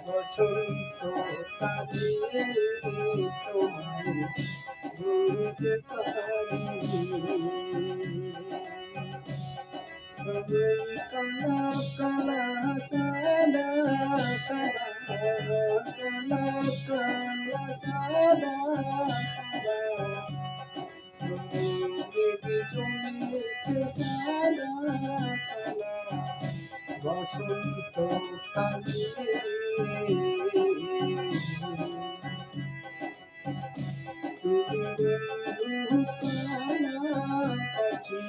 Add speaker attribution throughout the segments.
Speaker 1: বসন্ত কালে তোমায় ভুলতে পারিনি। ওই কালা কালা সাদা সাদা, কালা কালা সাদা সাদা, মেঘ জমেছে সাদা কালা বসন্ত কালে। তুমি বন্ধু কালা পাখি,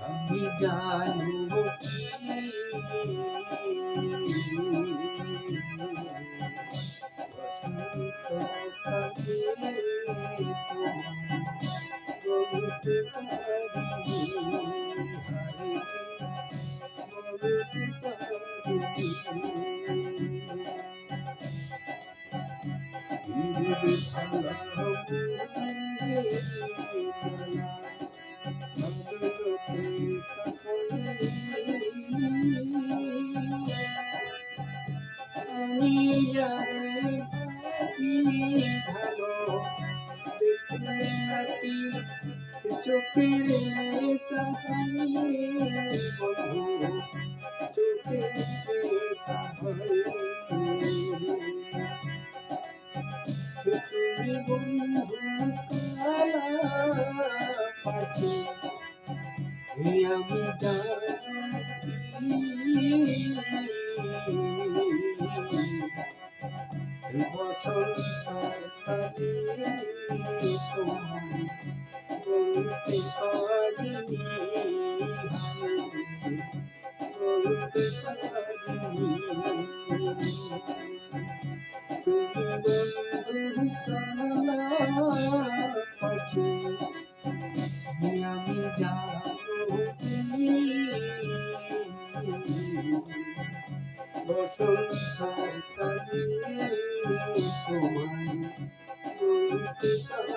Speaker 1: আমি জানব কি বসন্ত কালে তোমায় বলতে পারিনি, হায় বলতে পারিনি। নীল থালা আমি যাদের বাসি ভালো, দেখলে নাকি চোখের নেশা হয় বন্ধু, চোখের নেশা হয়। তুমি বন্ধু কালা পাখি, আমি জানি বসন্ত কালে তোমায় বলতে পারিনি, বলতে পারিনি। তুমি বন্ধু কালা পাখি, আমি জানি বসন্ত কালে তোমায় বলতে পারিনি।